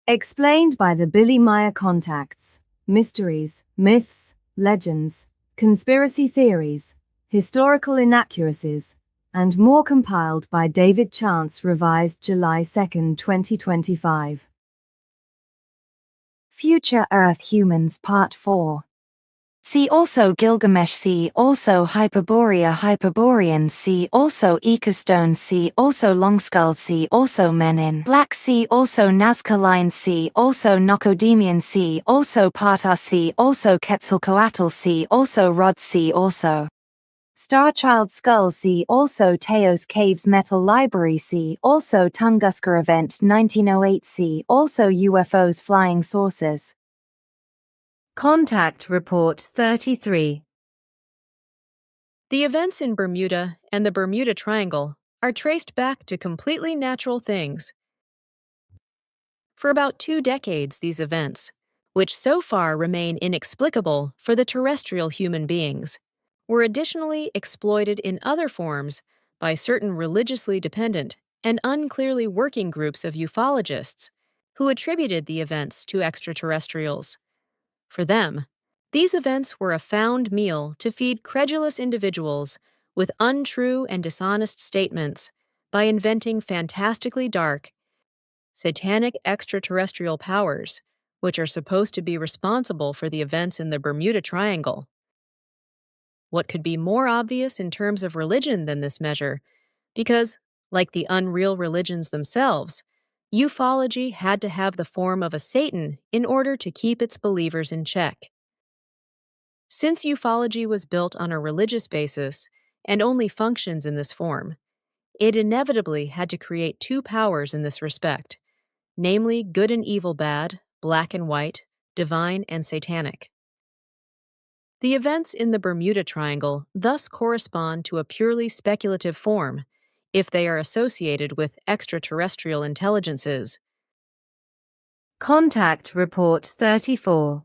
Explained by the Billy Meier Contacts. Mysteries, myths, legends, conspiracy theories, historical inaccuracies, and more, compiled by David Chance, revised July 2, 2025. Future Earth Humans Part 4. See also Gilgamesh. See also Hyperboreans. See also Ecostone. See also Longskulls. See also Men in Black. See also Nazca Lines. See also Nocodemians. See also Partar. See also Quetzalcoatl. See also Rods. See also Starchild Skull. See also Teos Caves Metal Library. See also Tunguska Event 1908. See also UFOs Flying Saucers. Contact Report 33. The events in Bermuda and the Bermuda Triangle are traced back to completely natural things. For about 2 decades, these events, which so far remain inexplicable for the terrestrial human beings, were additionally exploited in other forms by certain religiously dependent and unclearly working groups of ufologists who attributed the events to extraterrestrials. For them, these events were a found meal to feed credulous individuals with untrue and dishonest statements by inventing fantastically dark, satanic extraterrestrial powers, which are supposed to be responsible for the events in the Bermuda Triangle. What could be more obvious in terms of religion than this measure? Because, like the unreal religions themselves, ufology had to have the form of a Satan in order to keep its believers in check. Since ufology was built on a religious basis and only functions in this form, it inevitably had to create 2 powers in this respect, namely good and evil bad, black and white, divine and satanic. The events in the Bermuda Triangle thus correspond to a purely speculative form if they are associated with extraterrestrial intelligences. Contact Report 34.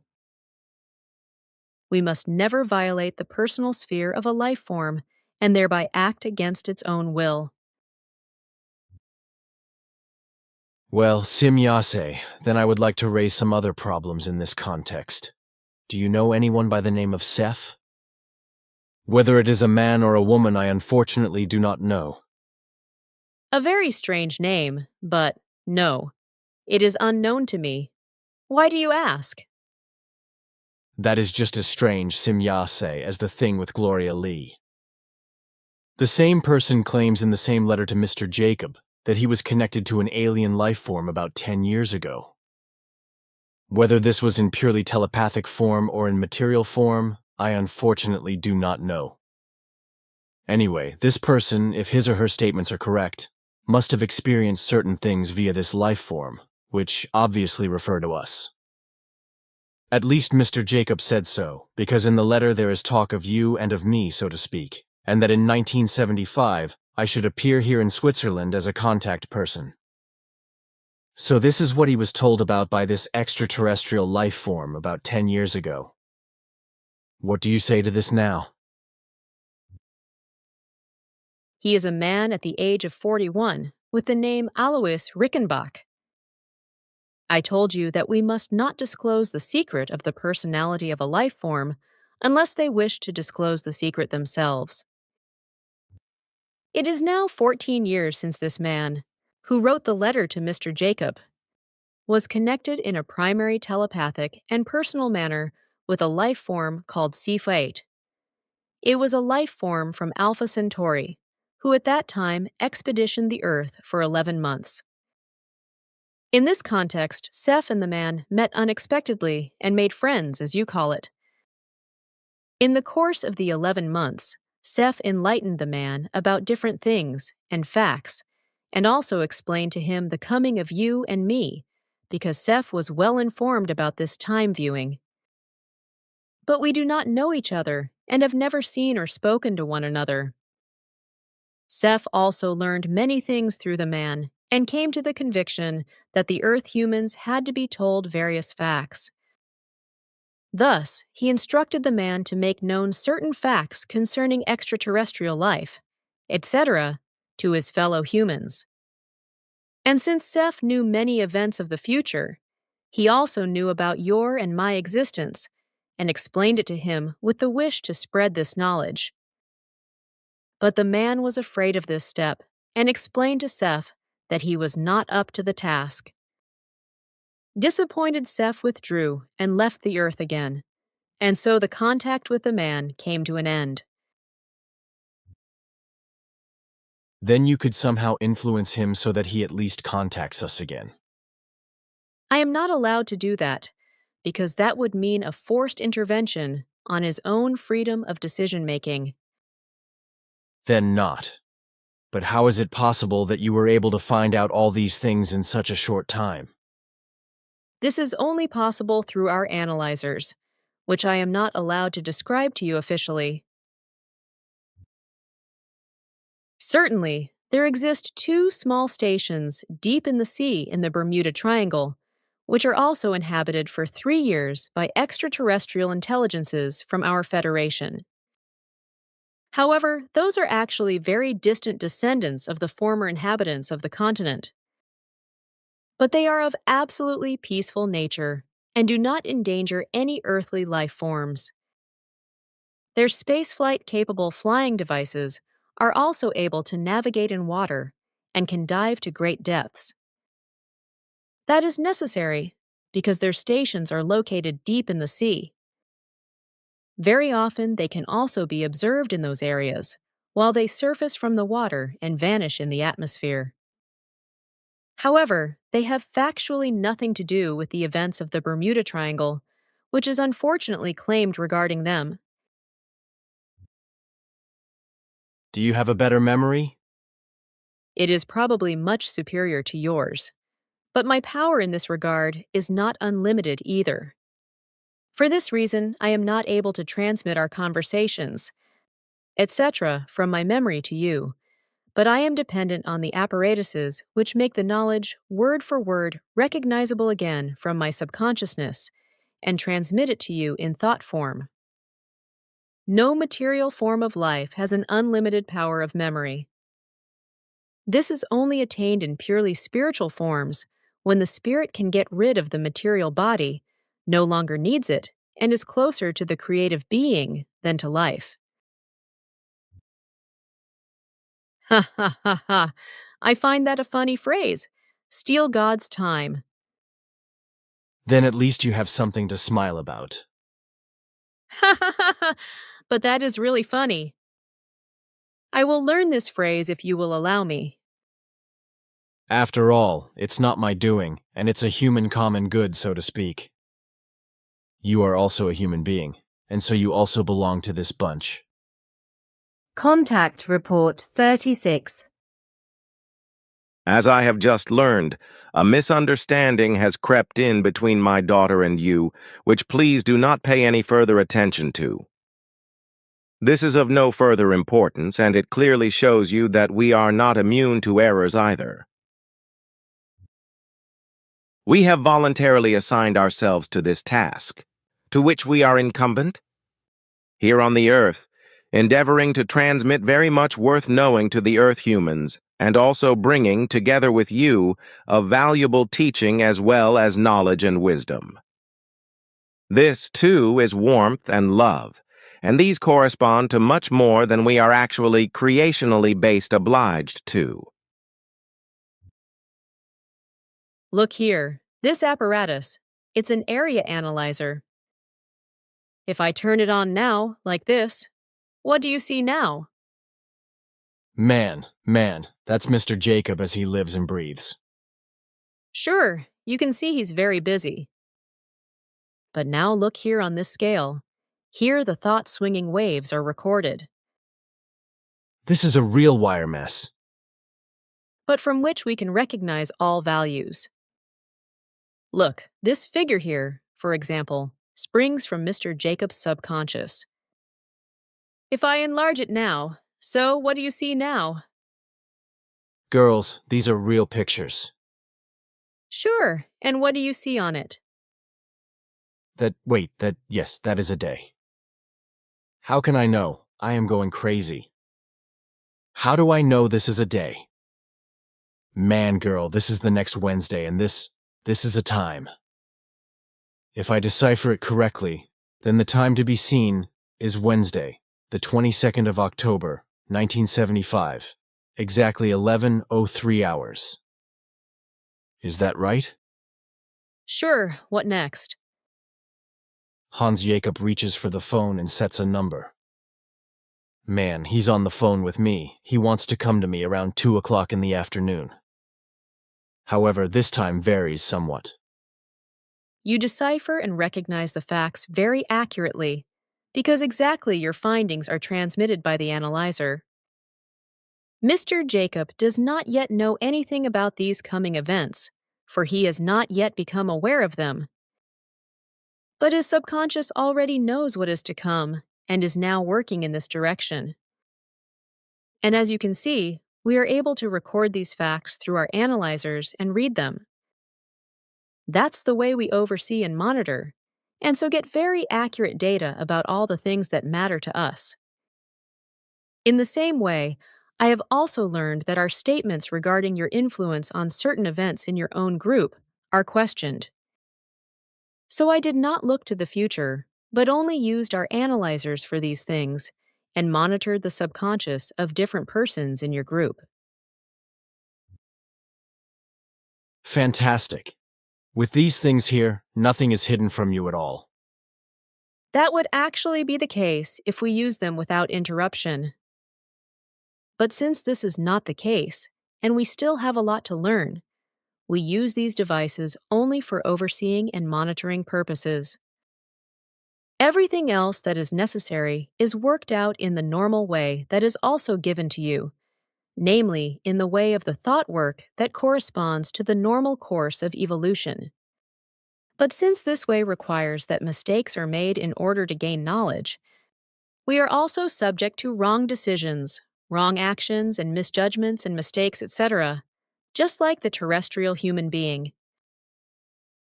We must never violate the personal sphere of a life form and thereby act against its own will. Well, Simyase, then I would like to raise some other problems in this context. Do you know anyone by the name of Seth? Whether it is a man or a woman, I unfortunately do not know. A very strange name, but no, it is unknown to me. Why do you ask? That is just as strange, Simyase, as the thing with Gloria Lee. The same person claims in the same letter to Mr. Jacob that he was connected to an alien life form about 10 years ago. Whether this was in purely telepathic form or in material form, I unfortunately do not know. Anyway, this person, if his or her statements are correct, must have experienced certain things via this life form, which obviously refer to us. At least Mr. Jacob said so, because in the letter there is talk of you and of me, so to speak, and that in 1975 I should appear here in Switzerland as a contact person. So this is what he was told about by this extraterrestrial life form about 10 years ago. What do you say to this now? He is a man at the age of 41 with the name Alois Rickenbach. I told you that we must not disclose the secret of the personality of a life form unless they wish to disclose the secret themselves. It is now 14 years since this man, who wrote the letter to Mr. Jacob, was connected in a primary telepathic and personal manner with a life form called C8. It was a life form from Alpha Centauri, who at that time expeditioned the Earth for 11 months. In this context, Seth and the man met unexpectedly and made friends, as you call it. In the course of the 11 months, Seth enlightened the man about different things and facts, and also explained to him the coming of you and me, because Seth was well informed about this time viewing. But we do not know each other and have never seen or spoken to one another. Seth also learned many things through the man and came to the conviction that the Earth humans had to be told various facts. Thus, he instructed the man to make known certain facts concerning extraterrestrial life, etc., to his fellow humans. And since Seth knew many events of the future, He also knew about your and my existence and explained it to him with the wish to spread this knowledge. But the man was afraid of this step and explained to Seth that he was not up to the task. Disappointed, Seth withdrew and left the earth again, and so the contact with the man came to an end. Then you could somehow influence him so that he at least contacts us again. I am not allowed to do that, because that would mean a forced intervention on his own freedom of decision-making. Then not. But how is it possible that you were able to find out all these things in such a short time? This is only possible through our analyzers, which I am not allowed to describe to you officially. Certainly, there exist 2 small stations deep in the sea in the Bermuda Triangle, which are also inhabited for 3 years by extraterrestrial intelligences from our Federation. However, those are actually very distant descendants of the former inhabitants of the continent. But they are of absolutely peaceful nature and do not endanger any earthly life forms. Their spaceflight-capable flying devices are also able to navigate in water and can dive to great depths. That is necessary because their stations are located deep in the sea. Very often, they can also be observed in those areas, while they surface from the water and vanish in the atmosphere. However, they have factually nothing to do with the events of the Bermuda Triangle, which is unfortunately claimed regarding them. Do you have a better memory? It is probably much superior to yours. But my power in this regard is not unlimited either. For this reason, I am not able to transmit our conversations, etc., from my memory to you, but I am dependent on the apparatuses which make the knowledge, word for word, recognizable again from my subconsciousness and transmit it to you in thought form. No material form of life has an unlimited power of memory. This is only attained in purely spiritual forms when the spirit can get rid of the material body, no longer needs it, and is closer to the creative being than to life. Ha ha ha ha! I find that a funny phrase. Steal God's time. Then at least you have something to smile about. Ha ha ha ha! But that is really funny. I will learn this phrase if you will allow me. After all, it's not my doing, and it's a human common good, so to speak. You are also a human being, and so you also belong to this bunch. Contact Report 36. As I have just learned, a misunderstanding has crept in between my daughter and you, which please do not pay any further attention to. This is of no further importance, and it clearly shows you that we are not immune to errors either. We have voluntarily assigned ourselves to this task, to which we are incumbent, here on the Earth, endeavoring to transmit very much worth knowing to the Earth humans, and also bringing, together with you, a valuable teaching as well as knowledge and wisdom. This, too, is warmth and love, and these correspond to much more than we are actually creationally based obliged to. Look here, this apparatus, it's an area analyzer. If I turn it on now, like this, what do you see now? Man, that's Mr. Jacob as he lives and breathes. Sure, you can see he's very busy. But now look here on this scale. Here the thought-swinging waves are recorded, This is a real wire mess. but from which we can recognize all values. Look, this figure here, for example, springs from Mr. Jacob's subconscious. If I enlarge it now, so what do you see now? Girls, these are real pictures. Sure, and what do you see on it? Yes, that is a day. How can I know? I am going crazy. How do I know this is a day? Man, girl, this is the next Wednesday, and this is a time. If I decipher it correctly, then the time to be seen is Wednesday, the 22nd of October, 1975, exactly 11:03 hours. Is that right? Sure, what next? Hans Jacob reaches for the phone and sets a number. Man, he's on the phone with me. He wants to come to me around 2 o'clock in the afternoon. However, this time varies somewhat. You decipher and recognize the facts very accurately because exactly your findings are transmitted by the analyzer. Mr. Jacob does not yet know anything about these coming events, for he has not yet become aware of them. But his subconscious already knows what is to come and is now working in this direction. And as you can see, we are able to record these facts through our analyzers and read them. That's the way we oversee and monitor, and so get very accurate data about all the things that matter to us. In the same way, I have also learned that our statements regarding your influence on certain events in your own group are questioned. So I did not look to the future, but only used our analyzers for these things and monitored the subconscious of different persons in your group. Fantastic. With these things here, nothing is hidden from you at all. That would actually be the case if we use them without interruption. But since this is not the case, and we still have a lot to learn, we use these devices only for overseeing and monitoring purposes. Everything else that is necessary is worked out in the normal way that is also given to you, namely in the way of the thought work that corresponds to the normal course of evolution. But since this way requires that mistakes are made in order to gain knowledge, we are also subject to wrong decisions, wrong actions and misjudgments and mistakes, etc., just like the terrestrial human being.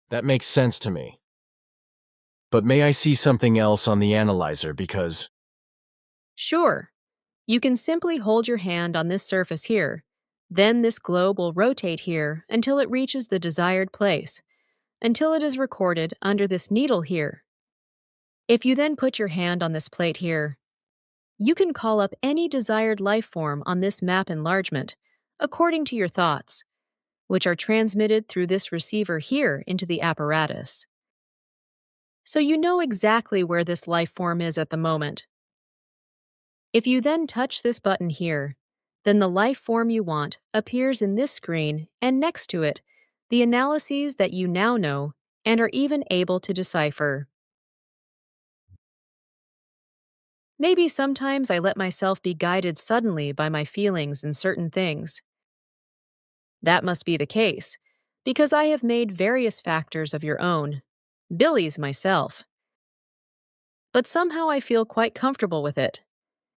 That makes sense to me. But may I see something else on the analyzer because Sure, you can simply hold your hand on this surface here. Then this globe will rotate here until it reaches the desired place, until it is recorded under this needle here. If you then put your hand on this plate here, you can call up any desired life form on this map enlargement, according to your thoughts, which are transmitted through this receiver here into the apparatus. So you know exactly where this life form is at the moment. If you then touch this button here, then the life form you want appears in this screen, and next to it, the analyses that you now know and are even able to decipher. Maybe sometimes I let myself be guided suddenly by my feelings in certain things. That must be the case, because I have made various factors of your own, Billy's myself. But somehow I feel quite comfortable with it.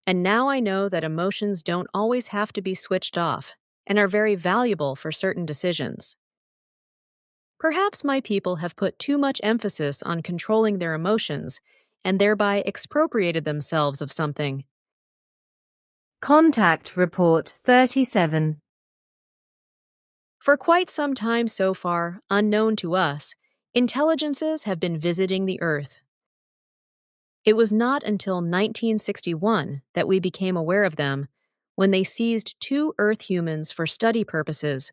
And now I know that emotions don't always have to be switched off and are very valuable for certain decisions. Perhaps my people have put too much emphasis on controlling their emotions and thereby expropriated themselves of something. Contact Report 37. For quite some time so far, unknown to us, intelligences have been visiting the Earth. It was not until 1961 that we became aware of them, when they seized 2 Earth humans for study purposes,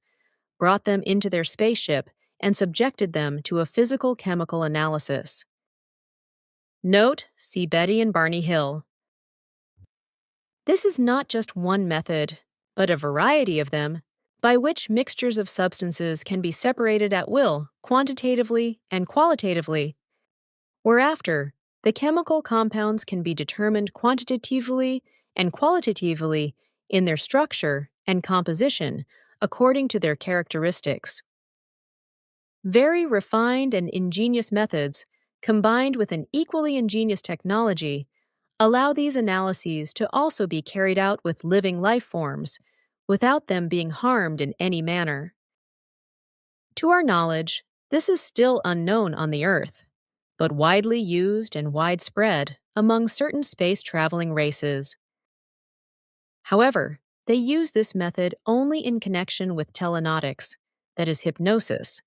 brought them into their spaceship, and subjected them to a physical-chemical analysis. Note, see Betty and Barney Hill. This is not just one method, but a variety of them, by which mixtures of substances can be separated at will, quantitatively and qualitatively, whereafter the chemical compounds can be determined quantitatively and qualitatively in their structure and composition according to their characteristics. Very refined and ingenious methods, combined with an equally ingenious technology, allow these analyses to also be carried out with living life forms, without them being harmed in any manner. To our knowledge, this is still unknown on the Earth, but widely used and widespread among certain space-traveling races. However, they use this method only in connection with telenautics, that is hypnosis,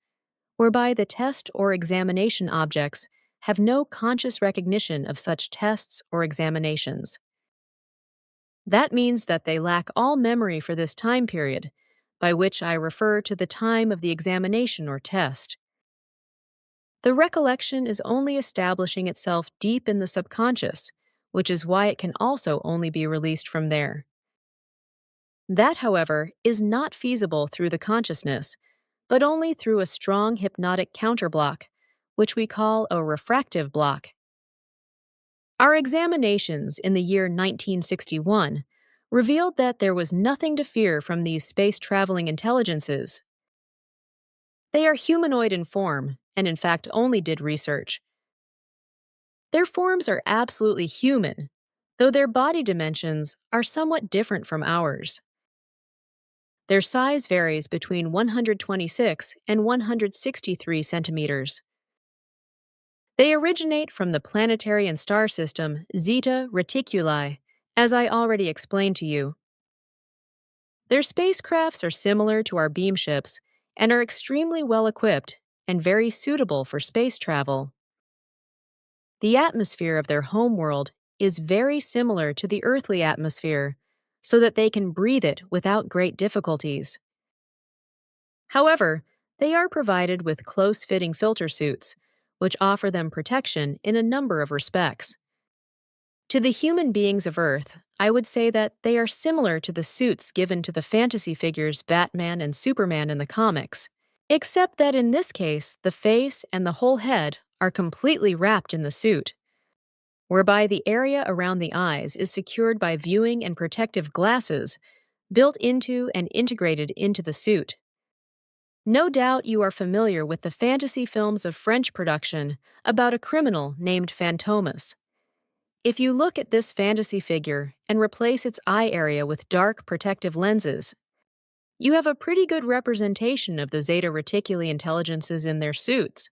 whereby the test or examination objects have no conscious recognition of such tests or examinations. That means that they lack all memory for this time period, by which I refer to the time of the examination or test. The recollection is only establishing itself deep in the subconscious, which is why it can also only be released from there. That, however, is not feasible through the consciousness, but only through a strong hypnotic counterblock, which we call a refractive block. Our examinations in the year 1961 revealed that there was nothing to fear from these space-traveling intelligences. They are humanoid in form, and in fact only did research. Their forms are absolutely human, though their body dimensions are somewhat different from ours. Their size varies between 126 and 163 centimeters. They originate from the planetary and star system Zeta Reticuli, as I already explained to you. Their spacecrafts are similar to our beam ships and are extremely well equipped and very suitable for space travel. The atmosphere of their homeworld is very similar to the earthly atmosphere, so that they can breathe it without great difficulties. However, they are provided with close-fitting filter suits, which offer them protection in a number of respects. To the human beings of Earth, I would say that they are similar to the suits given to the fantasy figures Batman and Superman in the comics, except that in this case, the face and the whole head are completely wrapped in the suit, whereby the area around the eyes is secured by viewing and protective glasses built into and integrated into the suit. No doubt you are familiar with the fantasy films of French production about a criminal named Fantomas. If you look at this fantasy figure and replace its eye area with dark protective lenses, you have a pretty good representation of the Zeta Reticuli intelligences in their suits.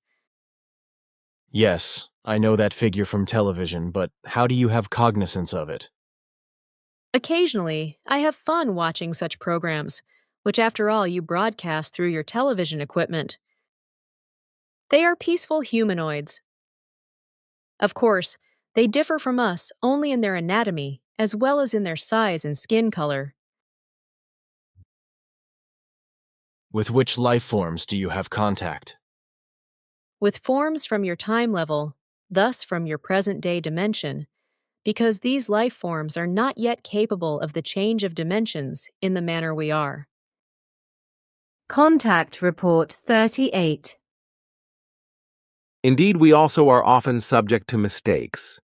Yes, I know that figure from television, but how do you have cognizance of it? Occasionally, I have fun watching such programs, which after all you broadcast through your television equipment. They are peaceful humanoids. Of course, they differ from us only in their anatomy as well as in their size and skin color. With which life forms do you have contact? With forms from your time level, thus from your present-day dimension, because these life forms are not yet capable of the change of dimensions in the manner we are. Contact Report 38. Indeed, we also are often subject to mistakes.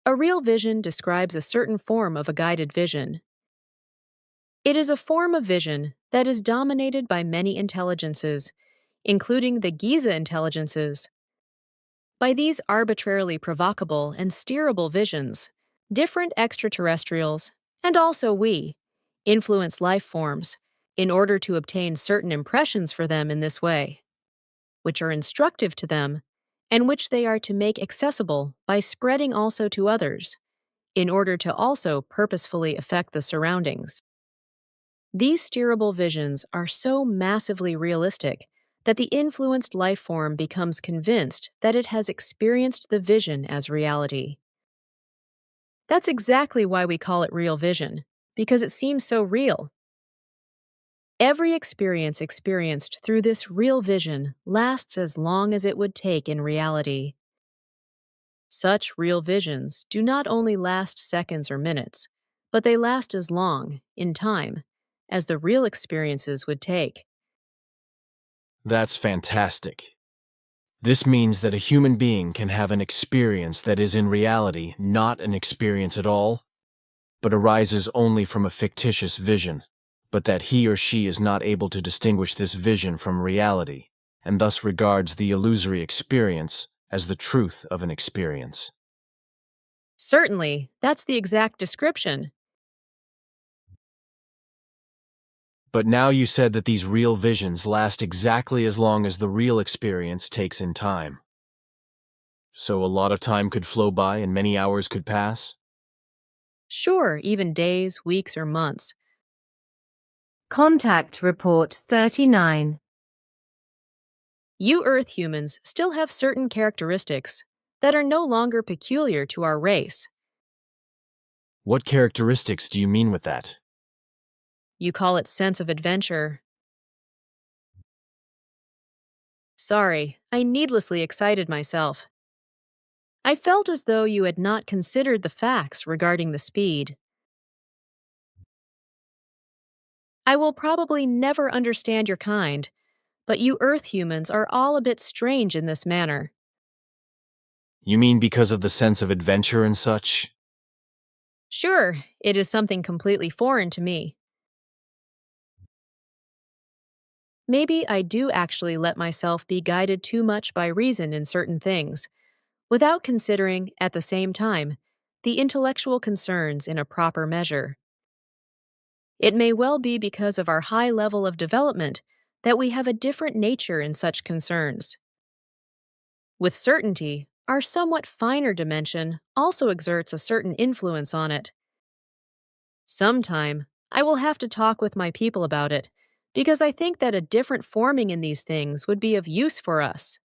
A real vision describes a certain form of a guided vision. It is a form of vision that is dominated by many intelligences, including the Giza intelligences. By these arbitrarily provocable and steerable visions, different extraterrestrials, and also we, influence life forms in order to obtain certain impressions for them in this way, which are instructive to them and which they are to make accessible by spreading also to others, in order to also purposefully affect the surroundings. These steerable visions are so massively realistic that the influenced life form becomes convinced that it has experienced the vision as reality. That's exactly why we call it real vision, because it seems so real. Every experience experienced through this real vision lasts as long as it would take in reality. Such real visions do not only last seconds or minutes, but they last as long, in time, as the real experiences would take. That's fantastic. This means that a human being can have an experience that is in reality not an experience at all, but arises only from a fictitious vision, but that he or she is not able to distinguish this vision from reality, and thus regards the illusory experience as the truth of an experience. Certainly, that's the exact description. But now you said that these real visions last exactly as long as the real experience takes in time. So a lot of time could flow by and many hours could pass? Sure, even days, weeks, or months. Contact Report 39. You Earth humans still have certain characteristics that are no longer peculiar to our race. What characteristics do you mean with that? You call it sense of adventure. Sorry, I needlessly excited myself. I felt as though you had not considered the facts regarding the speed. I will probably never understand your kind, but you Earth humans are all a bit strange in this manner. You mean because of the sense of adventure and such? Sure, it is something completely foreign to me. Maybe I do actually let myself be guided too much by reason in certain things, without considering, at the same time, the intellectual concerns in a proper measure. It may well be because of our high level of development that we have a different nature in such concerns. With certainty, our somewhat finer dimension also exerts a certain influence on it. Sometime, I will have to talk with my people about it, because I think that a different forming in these things would be of use for us.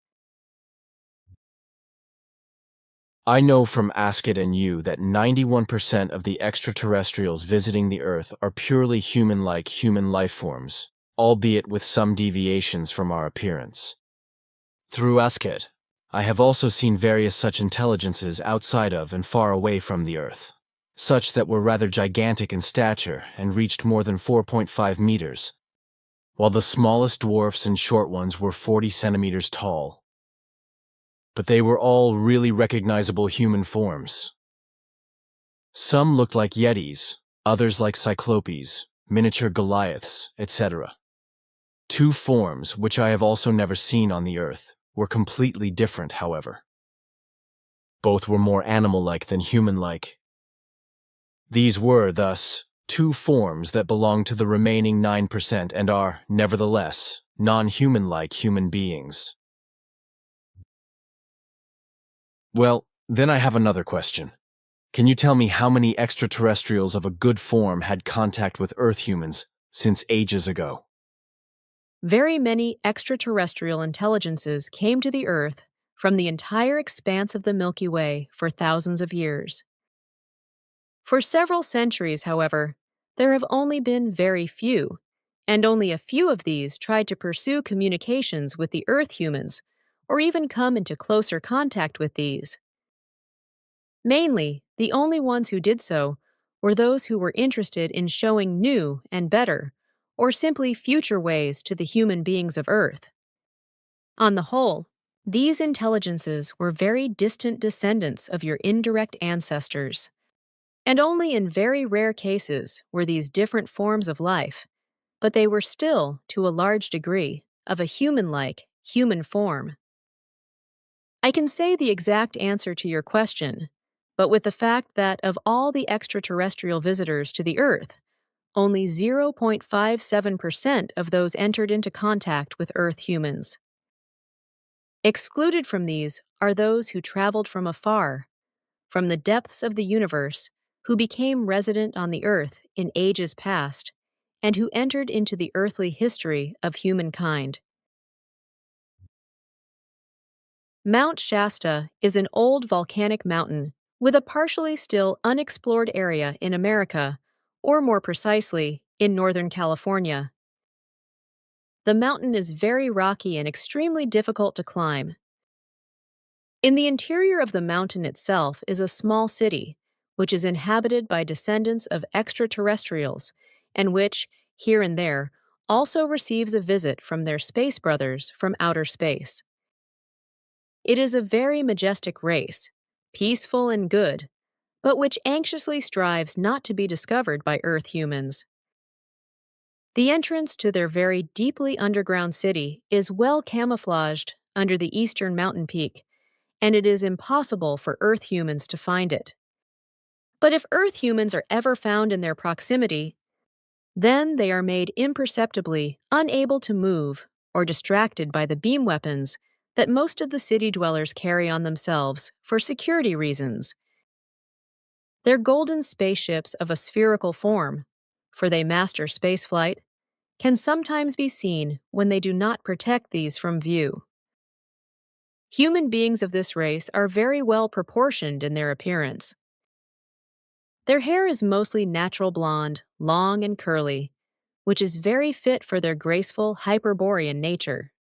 I know from Ask It and You that 91% of the extraterrestrials visiting the Earth are purely human-like human life forms, albeit with some deviations from our appearance. Through Ask It, I have also seen various such intelligences outside of and far away from the Earth, such that were rather gigantic in stature and reached more than 4.5 meters, while the smallest dwarfs and short ones were 40 centimeters tall. But they were all really recognizable human forms. Some looked like Yetis, others like Cyclopes, miniature Goliaths, etc. Two forms, which I have also never seen on the Earth, were completely different, however. Both were more animal-like than human-like. These were, thus, two forms that belong to the remaining 9% and are, nevertheless, non-human-like human beings. Well, then I have another question. Can you tell me how many extraterrestrials of a good form had contact with Earth humans since ages ago? Very many extraterrestrial intelligences came to the Earth from the entire expanse of the Milky Way for thousands of years. For several centuries, however, there have only been very few, and only a few of these tried to pursue communications with the Earth humans, or even come into closer contact with these. Mainly, the only ones who did so were those who were interested in showing new and better, or simply future ways to the human beings of Earth. On the whole, these intelligences were very distant descendants of your indirect ancestors. And only in very rare cases were these different forms of life, but they were still, to a large degree, of a human-like, human form. I can say the exact answer to your question, but with the fact that of all the extraterrestrial visitors to the Earth, only 0.57% of those entered into contact with Earth humans. Excluded from these are those who traveled from afar, from the depths of the universe, who became resident on the Earth in ages past, and who entered into the earthly history of humankind. Mount Shasta is an old volcanic mountain with a partially still unexplored area in America, or more precisely, in Northern California. The mountain is very rocky and extremely difficult to climb. In the interior of the mountain itself is a small city, which is inhabited by descendants of extraterrestrials, and which, here and there, also receives a visit from their space brothers from outer space. It is a very majestic race, peaceful and good, but which anxiously strives not to be discovered by Earth humans. The entrance to their very deeply underground city is well camouflaged under the eastern mountain peak, and it is impossible for Earth humans to find it. But if Earth humans are ever found in their proximity, then they are made imperceptibly unable to move or distracted by the beam weapons that most of the city dwellers carry on themselves for security reasons. Their golden spaceships of a spherical form, for they master spaceflight, can sometimes be seen when they do not protect these from view. Human beings of this race are very well proportioned in their appearance. Their hair is mostly natural blonde, long and curly, which is very fit for their graceful Hyperborean nature.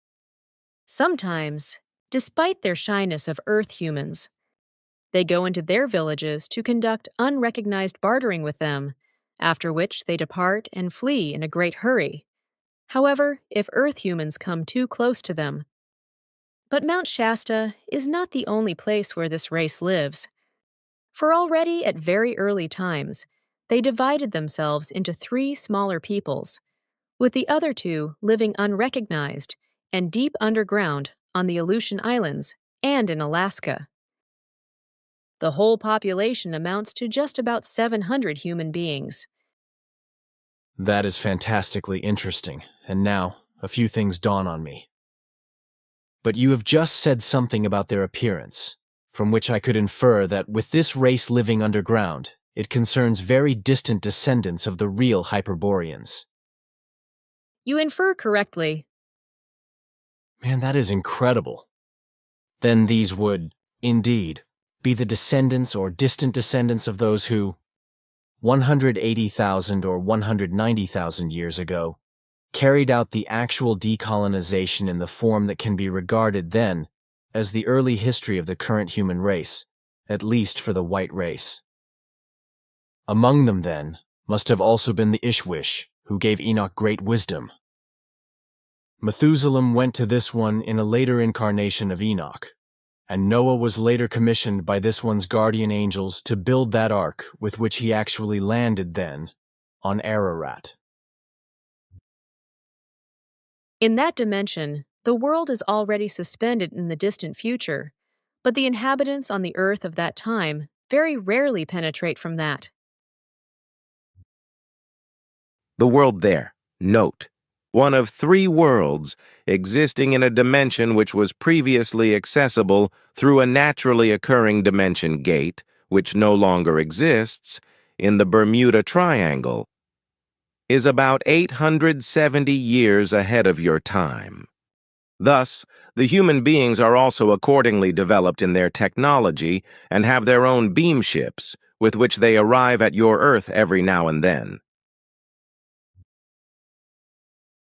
Sometimes, despite their shyness of Earth humans, they go into their villages to conduct unrecognized bartering with them, after which they depart and flee in a great hurry. However, if Earth humans come too close to them. But Mount Shasta is not the only place where this race lives. For already at very early times, they divided themselves into 3 smaller peoples, with the other 2 living unrecognized and deep underground on the Aleutian Islands and in Alaska. The whole population amounts to just about 700 human beings. That is fantastically interesting, and now a few things dawn on me. But you have just said something about their appearance, from which I could infer that with this race living underground, it concerns very distant descendants of the real Hyperboreans. You infer correctly. Man, that is incredible. Then these would, indeed, be the descendants or distant descendants of those who, 180,000 or 190,000 years ago, carried out the actual decolonization in the form that can be regarded then as the early history of the current human race, at least for the white race. Among them, then, must have also been the Ishwish, who gave Enoch great wisdom. Methuselah went to this one in a later incarnation of Enoch, and Noah was later commissioned by this one's guardian angels to build that ark with which he actually landed then on Ararat. In that dimension, the world is already suspended in the distant future, but the inhabitants on the Earth of that time very rarely penetrate from that. The world there, note, one of 3 worlds existing in a dimension which was previously accessible through a naturally occurring dimension gate, which no longer exists, in the Bermuda Triangle, is about 870 years ahead of your time. Thus, the human beings are also accordingly developed in their technology and have their own beam ships, with which they arrive at your Earth every now and then.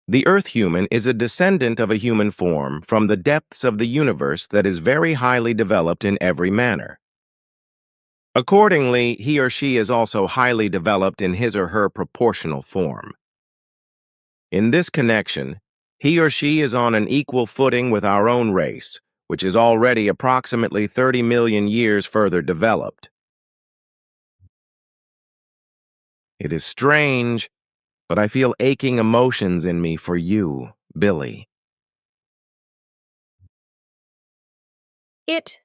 The Earth human is a descendant of a human form from the depths of the universe that is very highly developed in every manner. Accordingly, he or she is also highly developed in his or her proportional form. In this connection, he or she is on an equal footing with our own race, which is already approximately 30 million years further developed. It is strange, but I feel aching emotions in me for you, Billy. It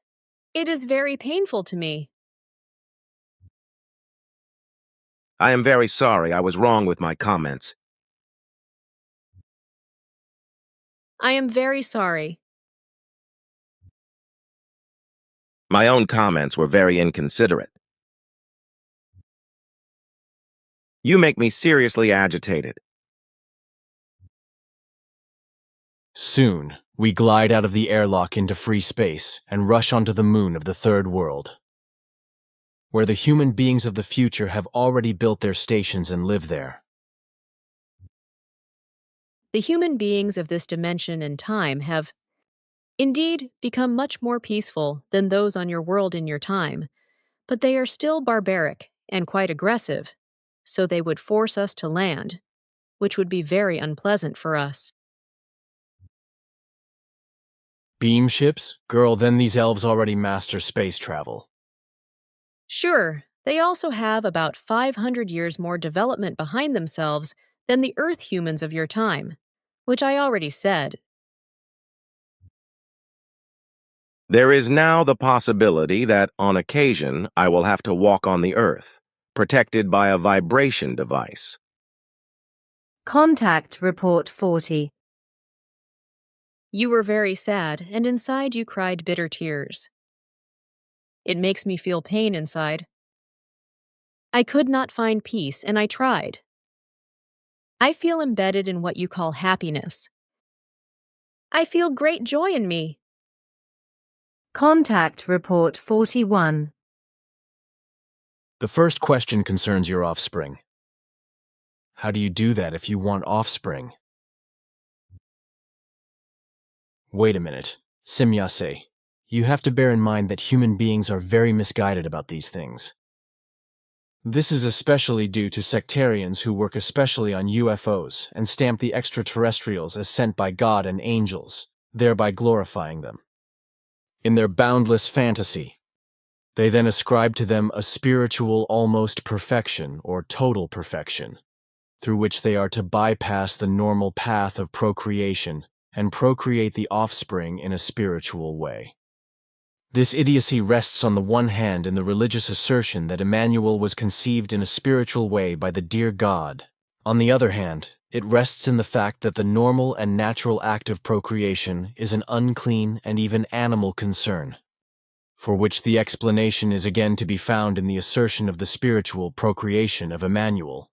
is very painful to me. I am very sorry I was wrong with my comments. I am very sorry. My own comments were very inconsiderate. You make me seriously agitated. Soon, we glide out of the airlock into free space and rush onto the moon of the third world, where the human beings of the future have already built their stations and live there. The human beings of this dimension and time have, indeed, become much more peaceful than those on your world in your time, but they are still barbaric and quite aggressive, so they would force us to land, which would be very unpleasant for us. Beam ships? Girl, then these elves already master space travel. Sure, they also have about 500 years more development behind themselves than the Earth humans of your time, which I already said. There is now the possibility that, on occasion, I will have to walk on the Earth, protected by a vibration device. Contact Report 40. You were very sad, and inside you cried bitter tears. It makes me feel pain inside. I could not find peace, and I tried. I feel embedded in what you call happiness. I feel great joy in me. Contact Report 41. The first question concerns your offspring. How do you do that if you want offspring? Wait a minute, Simyase. You have to bear in mind that human beings are very misguided about these things. This is especially due to sectarians who work especially on UFOs and stamp the extraterrestrials as sent by God and angels, thereby glorifying them. In their boundless fantasy, they then ascribe to them a spiritual almost perfection or total perfection, through which they are to bypass the normal path of procreation and procreate the offspring in a spiritual way. This idiocy rests on the one hand in the religious assertion that Emmanuel was conceived in a spiritual way by the dear God. On the other hand, it rests in the fact that the normal and natural act of procreation is an unclean and even animal concern, for which the explanation is again to be found in the assertion of the spiritual procreation of Emmanuel.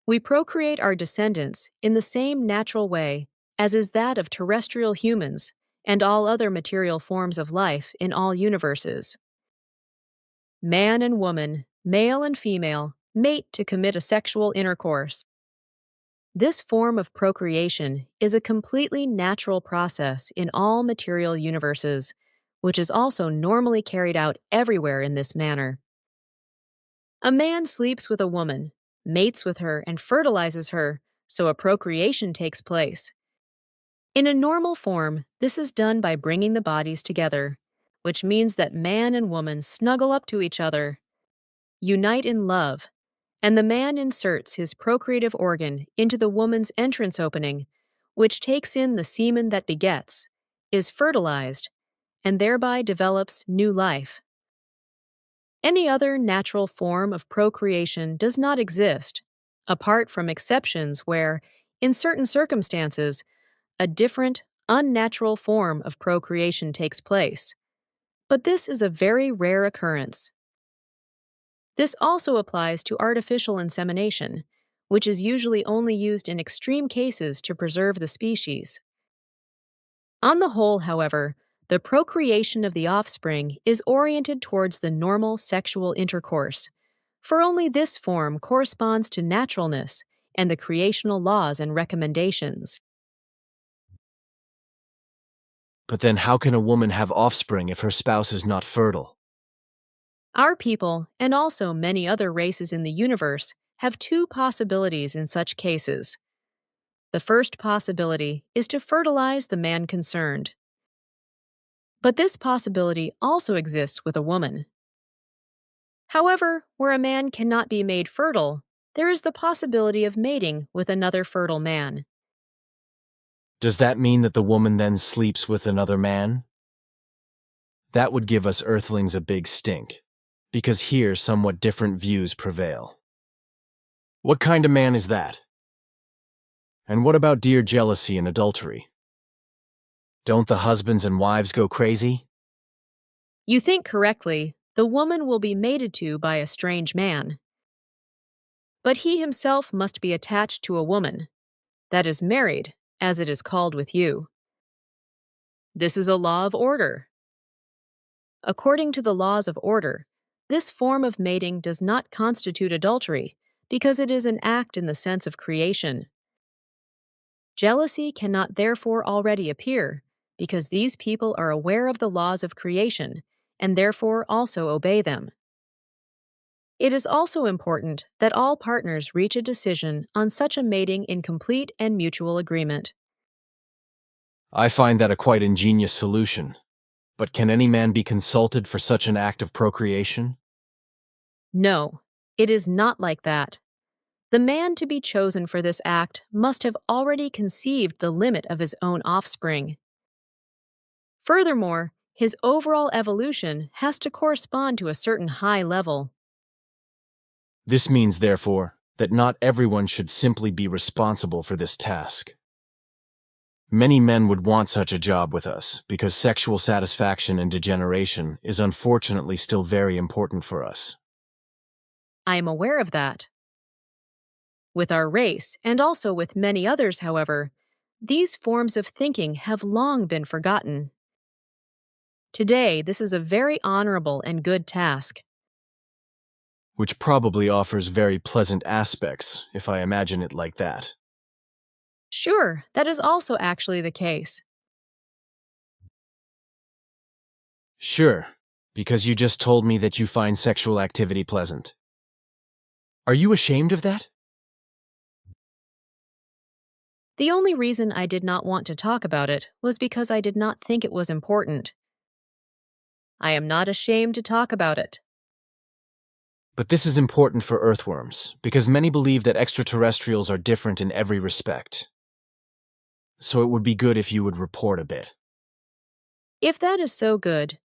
We procreate our descendants in the same natural way as is that of terrestrial humans and all other material forms of life in all universes. Man and woman, male and female, mate to commit a sexual intercourse. This form of procreation is a completely natural process in all material universes, which is also normally carried out everywhere in this manner. A man sleeps with a woman, mates with her, and fertilizes her, so a procreation takes place. In a normal form, this is done by bringing the bodies together, which means that man and woman snuggle up to each other, unite in love, and the man inserts his procreative organ into the woman's entrance opening, which takes in the semen that begets, is fertilized, and thereby develops new life. Any other natural form of procreation does not exist, apart from exceptions where, in certain circumstances, a different, unnatural form of procreation takes place. But this is a very rare occurrence. This also applies to artificial insemination, which is usually only used in extreme cases to preserve the species. On the whole, however, the procreation of the offspring is oriented towards the normal sexual intercourse, for only this form corresponds to naturalness and the creational laws and recommendations. But then how can a woman have offspring if her spouse is not fertile? Our people, and also many other races in the universe, have two possibilities in such cases. The first possibility is to fertilize the man concerned. But this possibility also exists with a woman. However, where a man cannot be made fertile, there is the possibility of mating with another fertile man. Does that mean that the woman then sleeps with another man? That would give us earthlings a big stink, because here somewhat different views prevail. What kind of man is that? And what about dear jealousy and adultery? Don't the husbands and wives go crazy? You think correctly, the woman will be mated to by a strange man. But he himself must be attached to a woman, that is married, as it is called with you. This is a law of order. According to the laws of order, this form of mating does not constitute adultery because it is an act in the sense of creation. Jealousy cannot therefore already appear because these people are aware of the laws of creation and therefore also obey them. It is also important that all partners reach a decision on such a mating in complete and mutual agreement. I find that a quite ingenious solution. But can any man be consulted for such an act of procreation? No, it is not like that. The man to be chosen for this act must have already conceived the limit of his own offspring. Furthermore, his overall evolution has to correspond to a certain high level. This means, therefore, that not everyone should simply be responsible for this task. Many men would want such a job with us because sexual satisfaction and degeneration is unfortunately still very important for us. I am aware of that. With our race, and also with many others, however, these forms of thinking have long been forgotten. Today, this is a very honorable and good task. Which probably offers very pleasant aspects, if I imagine it like that. Sure, that is also actually the case. Sure, because you just told me that you find sexual activity pleasant. Are you ashamed of that? The only reason I did not want to talk about it was because I did not think it was important. I am not ashamed to talk about it. But this is important for earthworms, because many believe that extraterrestrials are different in every respect. So it would be good if you would report a bit. If that is so good,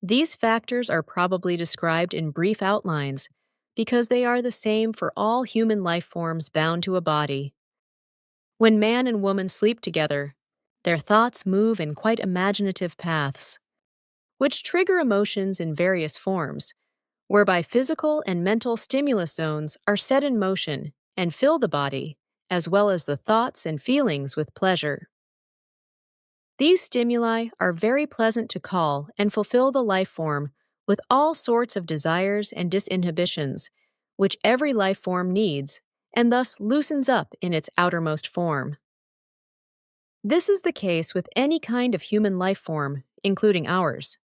these factors are probably described in brief outlines because they are the same for all human life forms bound to a body. When man and woman sleep together, their thoughts move in quite imaginative paths, which trigger emotions in various forms, whereby physical and mental stimulus zones are set in motion and fill the body, as well as the thoughts and feelings with pleasure. These stimuli are very pleasant to call and fulfill the life form with all sorts of desires and disinhibitions, which every life form needs, and thus loosens up in its outermost form. This is the case with any kind of human life form, including ours.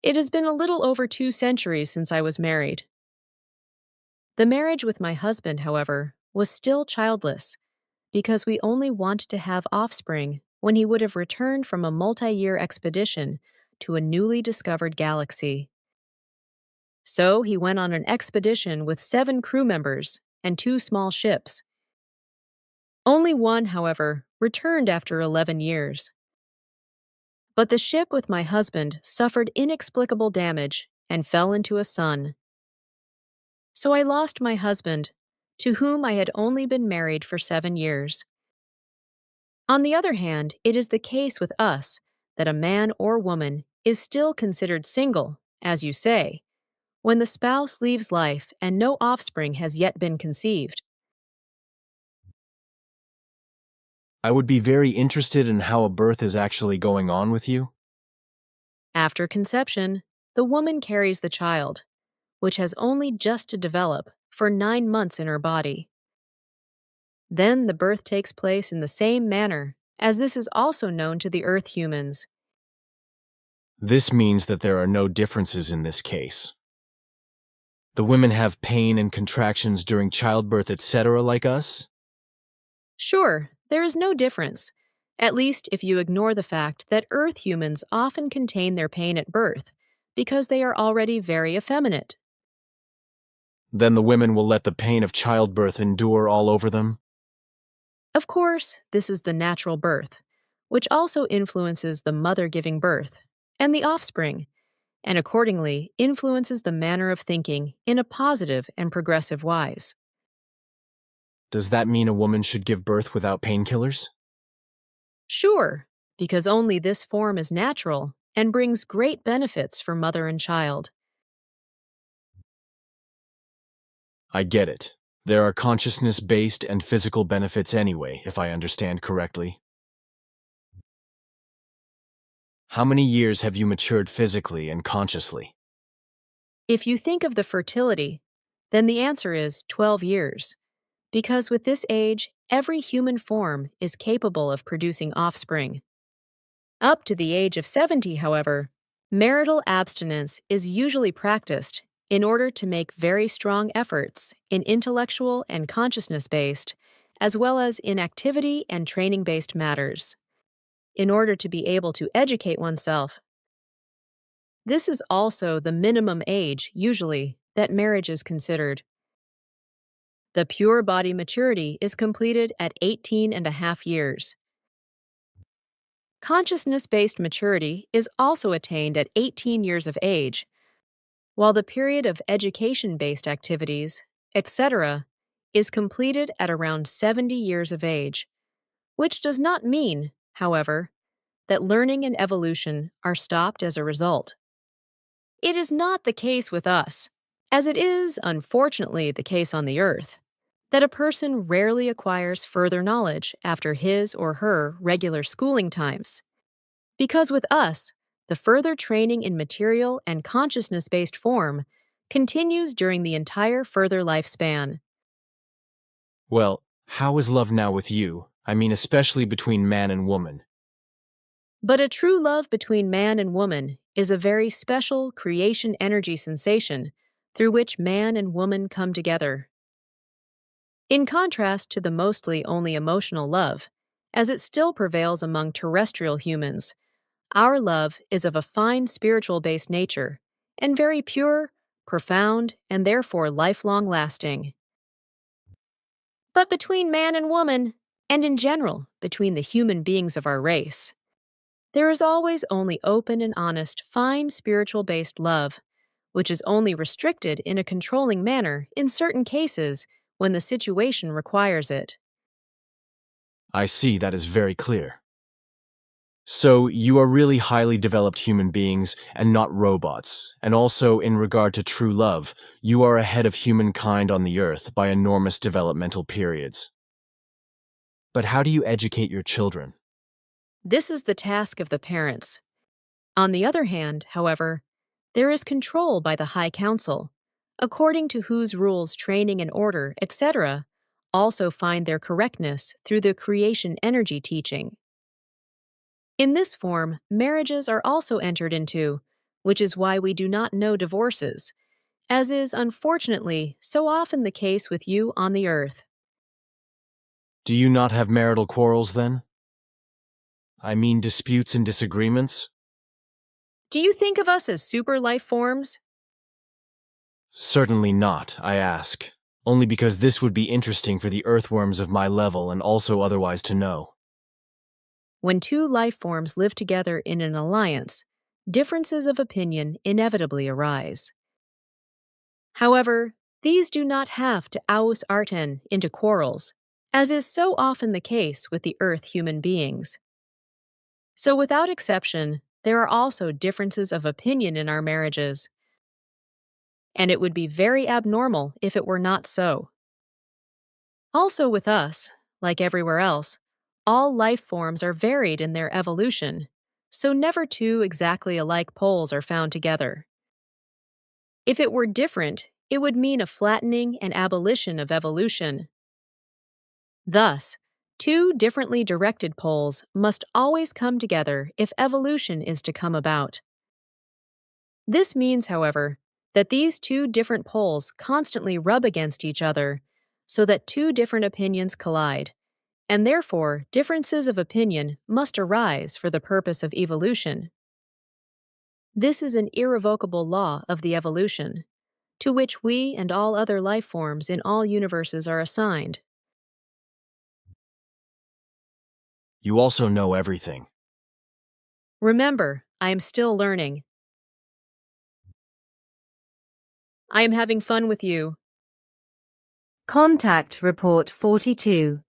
It has been a little over 2 centuries since I was married. The marriage with my husband, however, was still childless, because we only wanted to have offspring when he would have returned from a multi-year expedition to a newly discovered galaxy. So he went on an expedition with 7 crew members and 2 small ships. Only one, however, returned after 11 years. But the ship with my husband suffered inexplicable damage and fell into a sun. So I lost my husband, to whom I had only been married for 7 years. On the other hand, it is the case with us that a man or woman is still considered single, as you say, when the spouse leaves life and no offspring has yet been conceived. I would be very interested in how a birth is actually going on with you. After conception, the woman carries the child, which has only just to develop, for 9 months in her body. Then the birth takes place in the same manner, as this is also known to the Earth humans. This means that there are no differences in this case. The women have pain and contractions during childbirth, etc., like us? Sure, there is no difference, at least if you ignore the fact that Earth humans often contain their pain at birth, because they are already very effeminate. Then the women will let the pain of childbirth endure all over them? Of course, this is the natural birth, which also influences the mother giving birth, and the offspring, and accordingly influences the manner of thinking in a positive and progressive wise. Does that mean a woman should give birth without painkillers? Sure, because only this form is natural and brings great benefits for mother and child. I get it. There are consciousness-based and physical benefits anyway, if I understand correctly. How many years have you matured physically and consciously? If you think of the fertility, then the answer is 12 years, because with this age, every human form is capable of producing offspring. Up to the age of 70, however, marital abstinence is usually practiced in order to make very strong efforts in intellectual and consciousness-based, as well as in activity and training-based matters, in order to be able to educate oneself. This is also the minimum age, usually, that marriage is considered. The pure body maturity is completed at 18 and a half years. Consciousness-based maturity is also attained at 18 years of age, while the period of education-based activities, etc., is completed at around 70 years of age, which does not mean, however, that learning and evolution are stopped as a result. It is not the case with us, as it is, unfortunately, the case on the Earth. that a person rarely acquires further knowledge after his or her regular schooling times. Because with us, the further training in material and consciousness based form continues during the entire further lifespan. Well, how is love now with you? I mean, especially between man and woman. But a true love between man and woman is a very special creation energy sensation through which man and woman come together. In contrast to the mostly only emotional love, as it still prevails among terrestrial humans, our love is of a fine spiritual based nature and very pure, profound, and therefore lifelong lasting. But between man and woman, and in general between the human beings of our race, there is always only open and honest, fine spiritual based love, which is only restricted in a controlling manner in certain cases when the situation requires it. I see, that is very clear. So, you are really highly developed human beings and not robots, and also in regard to true love, you are ahead of humankind on the earth by enormous developmental periods. But how do you educate your children? This is the task of the parents. On the other hand, however, there is control by the High Council, according to whose rules training and order, etc., also find their correctness through the creation energy teaching. In this form, marriages are also entered into, which is why we do not know divorces, as is unfortunately so often the case with you on the earth. Do you not have marital quarrels then? I mean disputes and disagreements? Do you think of us as super life forms? Certainly not, I ask, only because this would be interesting for the earthworms of my level and also otherwise to know. When two life forms live together in an alliance, differences of opinion inevitably arise. However, these do not have to aus arten into quarrels, as is so often the case with the Earth human beings. So, without exception, there are also differences of opinion in our marriages, and it would be very abnormal if it were not so. Also, with us, like everywhere else, all life forms are varied in their evolution, so never two exactly alike poles are found together. If it were different, it would mean a flattening and abolition of evolution. Thus, two differently directed poles must always come together if evolution is to come about. This means, however, that these two different poles constantly rub against each other so that two different opinions collide, and therefore differences of opinion must arise for the purpose of evolution. This is an irrevocable law of the evolution, to which we and all other life forms in all universes are assigned. You also know everything. Remember, I am still learning. I am having fun with you. Contact Report 42.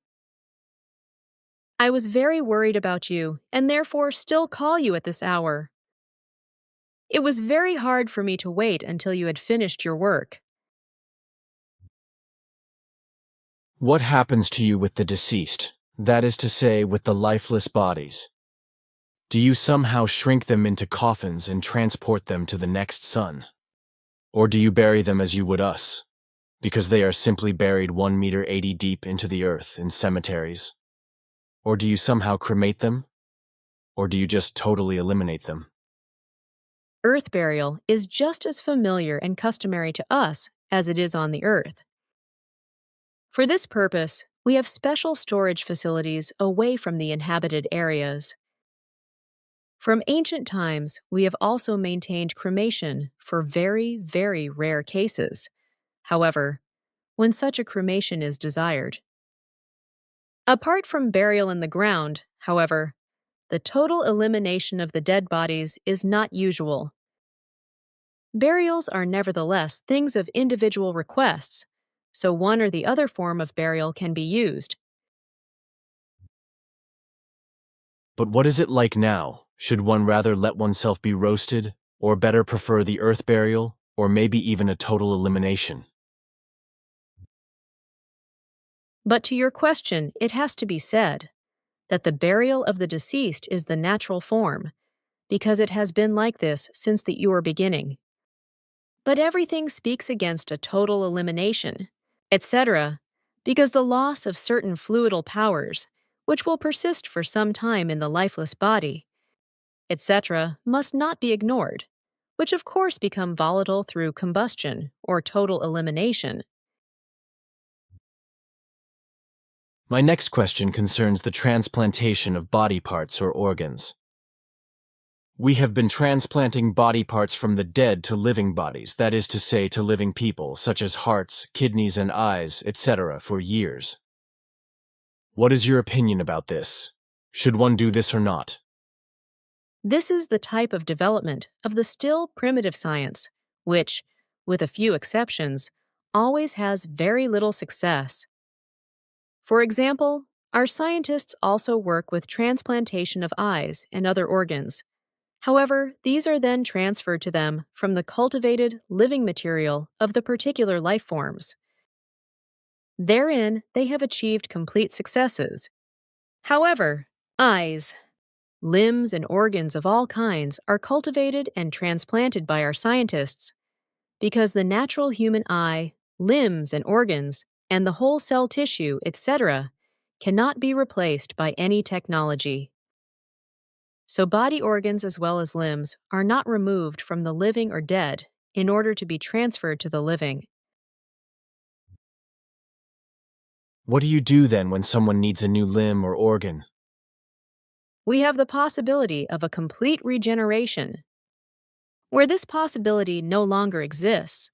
I was very worried about you, and therefore still call you at this hour. It was very hard for me to wait until you had finished your work. What happens to you with the deceased? That is to say, with the lifeless bodies? Do you somehow shrink them into coffins and transport them to the next sun? Or do you bury them as you would us, because they are simply buried 1 meter 80 deep into the earth in cemeteries? Or do you somehow cremate them? Or do you just totally eliminate them? Earth burial is just as familiar and customary to us as it is on the Earth. For this purpose, we have special storage facilities away from the inhabited areas. From ancient times, we have also maintained cremation for very, very rare cases. However, when such a cremation is desired. Apart from burial in the ground, however, the total elimination of the dead bodies is not usual. Burials are nevertheless things of individual requests, so one or the other form of burial can be used. But what is it like now? Should one rather let oneself be roasted, or better prefer the earth burial, or maybe even a total elimination? But to your question, it has to be said that the burial of the deceased is the natural form, because it has been like this since the your beginning. But everything speaks against a total elimination, etc., because the loss of certain fluidal powers, which will persist for some time in the lifeless body, etc., must not be ignored, which of course become volatile through combustion or total elimination. My next question concerns the transplantation of body parts or organs. We have been transplanting body parts from the dead to living bodies, that is to say, to living people, such as hearts, kidneys, and eyes, etc., for years. What is your opinion about this? Should one do this or not? This is the type of development of the still primitive science, which, with a few exceptions, always has very little success. For example, our scientists also work with transplantation of eyes and other organs. However, these are then transferred to them from the cultivated, living material of the particular life forms. Therein, they have achieved complete successes. However, eyes, limbs, and organs of all kinds are cultivated and transplanted by our scientists because the natural human eye, limbs, and organs, and the whole cell tissue, etc., cannot be replaced by any technology. So, body organs as well as limbs are not removed from the living or dead in order to be transferred to the living. What do you do then when someone needs a new limb or organ? We have the possibility of a complete regeneration, where this possibility no longer exists.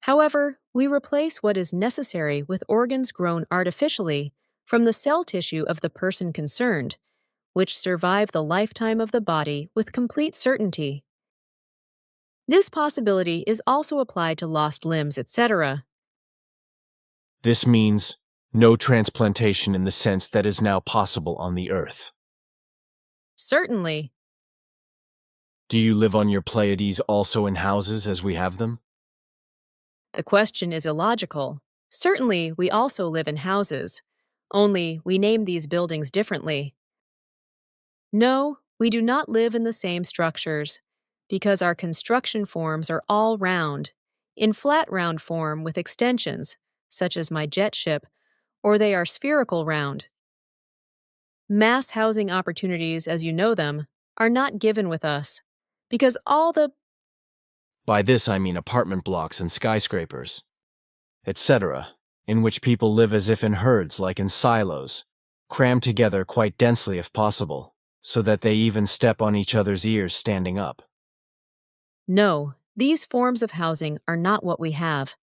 However, we replace what is necessary with organs grown artificially from the cell tissue of the person concerned, which survive the lifetime of the body with complete certainty. This possibility is also applied to lost limbs, etc. This means no transplantation in the sense that is now possible on the Earth. Certainly, Do you live on your Pleiades also in houses as we have them? the question is illogical. Certainly, we also live in houses, only we name these buildings differently. No, we do not live in the same structures, because our construction forms are all round, in flat round form with extensions, such as my jet ship, or they are spherical round. Mass housing opportunities, as you know them, are not given with us, because all the By this I mean apartment blocks and skyscrapers, etc., in which people live as if in herds like in silos, crammed together quite densely if possible, so that they even step on each other's ears standing up. No, these forms of housing are not what we have,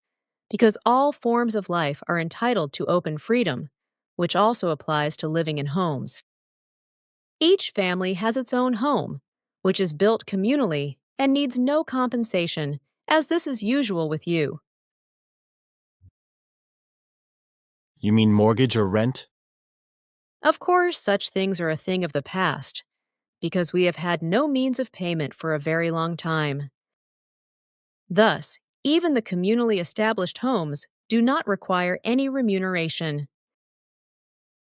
because all forms of life are entitled to open freedom, which also applies to living in homes. Each family has its own home, which is built communally and needs no compensation, as this is usual with you. You mean mortgage or rent? Of course, such things are a thing of the past, because we have had no means of payment for a very long time. Thus, even the communally established homes do not require any remuneration.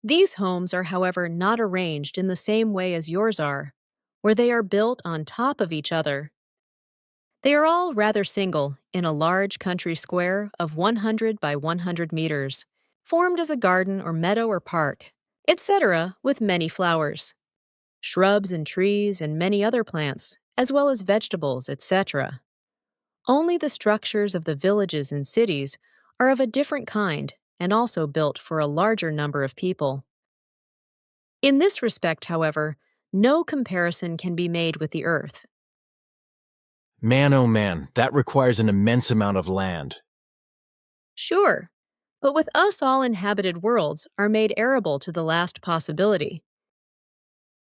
These homes are, however, not arranged in the same way as yours are, where they are built on top of each other. They are all rather single in a large country square of 100 by 100 meters, formed as a garden or meadow or park, etc., with many flowers, shrubs and trees and many other plants, as well as vegetables, etc. Only the structures of the villages and cities are of a different kind and also built for a larger number of people. In this respect, however, no comparison can be made with the Earth. Man, oh man, that requires an immense amount of land. Sure, but with us all inhabited worlds are made arable to the last possibility.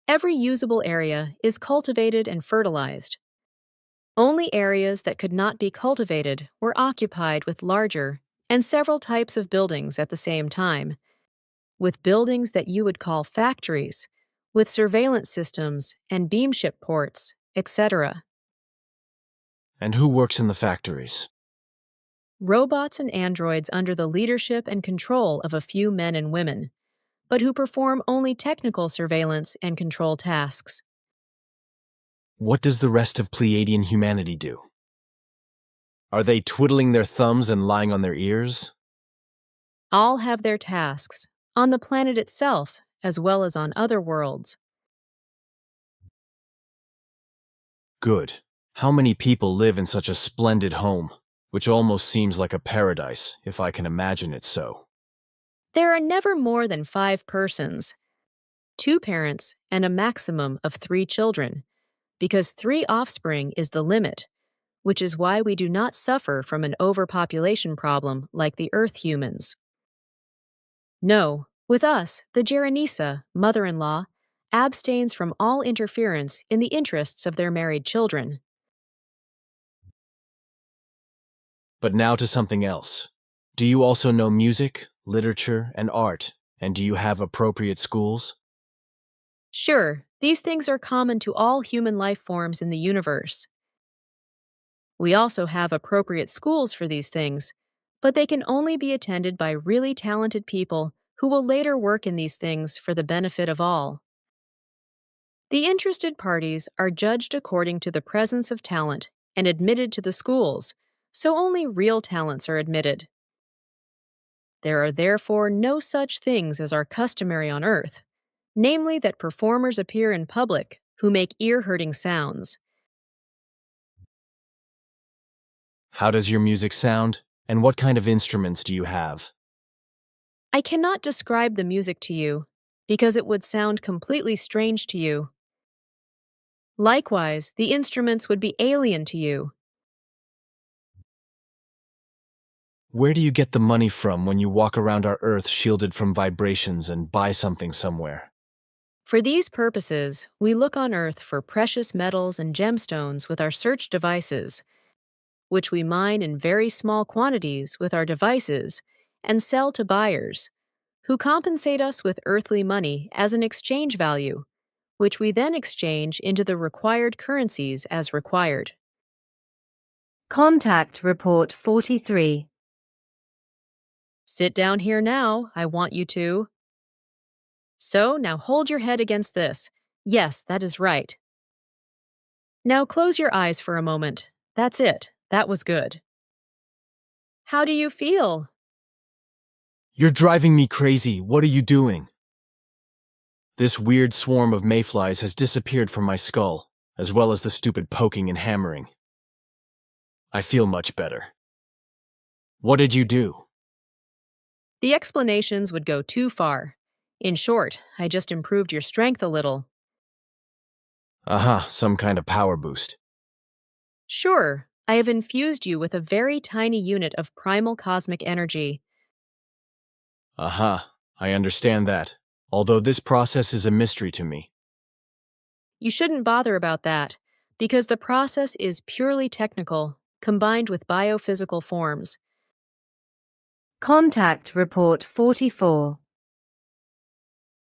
Every usable area is cultivated and fertilized. Only areas that could not be cultivated were occupied with larger and several types of buildings at the same time, with buildings that you would call factories, with surveillance systems and beamship ports, etc. And who works in the factories? robots and androids under the leadership and control of a few men and women, but who perform only technical surveillance and control tasks. What does the rest of Pleiadian humanity do? Are they twiddling their thumbs and lying on their ears? All have their tasks, on the planet itself as well as on other worlds. Good. How many people live in such a splendid home, which almost seems like a paradise, if I can imagine it so? There are never more than 5 persons, 2 parents, and a maximum of 3 children, because 3 offspring is the limit, which is why we do not suffer from an overpopulation problem like the Earth humans. No, with us, the Geranisa, mother-in-law, abstains from all interference in the interests of their married children. But now to something else. Do you also know music, literature, and art, and do you have appropriate schools? Sure, these things are common to all human life forms in the universe. We also have appropriate schools for these things, but they can only be attended by really talented people who will later work in these things for the benefit of all. The interested parties are judged according to the presence of talent and admitted to the schools, so only real talents are admitted. There are therefore no such things as are customary on Earth, namely that performers appear in public who make ear-hurting sounds. How does your music sound, and what kind of instruments do you have? I cannot describe the music to you, because it would sound completely strange to you. Likewise, the instruments would be alien to you. Where do you get the money from when you walk around our Earth shielded from vibrations and buy something somewhere? For these purposes, we look on Earth for precious metals and gemstones with our search devices, which we mine in very small quantities with our devices and sell to buyers, who compensate us with earthly money as an exchange value, which we then exchange into the required currencies as required. Contact Report 43. Sit down here now, I want you to. So, now hold your head against this. Yes, that is right. Now close your eyes for a moment. That's it. That was good. How do you feel? You're driving me crazy. What are you doing? This weird swarm of mayflies has disappeared from my skull, as well as the stupid poking and hammering. I feel much better. What did you do? The explanations would go too far. In short, I just improved your strength a little. Aha, some kind of power boost. Sure, I have infused you with a very tiny unit of primal cosmic energy. Aha, I understand that, although this process is a mystery to me. You shouldn't bother about that, because the process is purely technical, combined with biophysical forms. Contact Report 44.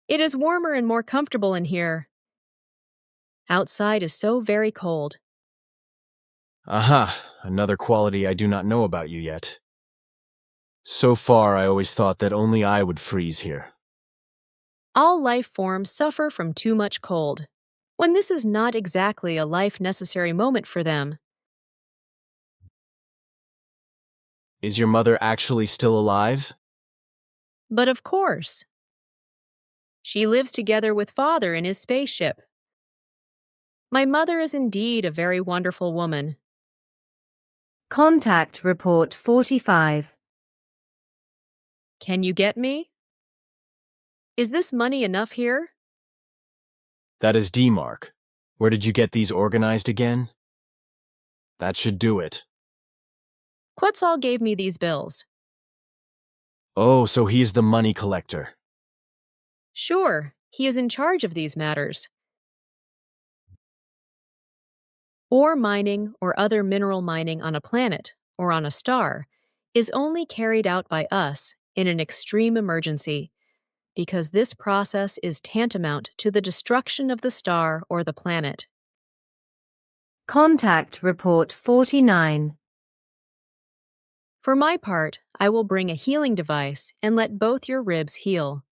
It is warmer and more comfortable in here. Outside is so very cold. Aha, another quality I do not know about you yet. So far, I always thought that only I would freeze here. All life forms suffer from too much cold, when this is not exactly a life-necessary moment for them. Is your mother actually still alive? But of course. She lives together with Father in his spaceship. My mother is indeed a very wonderful woman. Contact Report 45. Can you get me? Is this money enough here? That is D-Mark. Where did you get these organized again? That should do it. Quetzal gave me these bills. Oh, so he is the money collector. Sure, he is in charge of these matters. Ore mining or other mineral mining on a planet or on a star is only carried out by us in an extreme emergency, because this process is tantamount to the destruction of the star or the planet. Contact Report 49. For my part, I will bring a healing device and let both your ribs heal.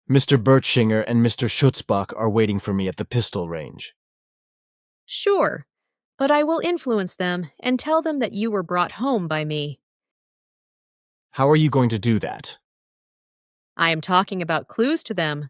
Mr. Bertschinger and Mr. Schutzbach are waiting for me at the pistol range. Sure, but I will influence them and tell them that you were brought home by me. How are you going to do that? I am talking about clues to them.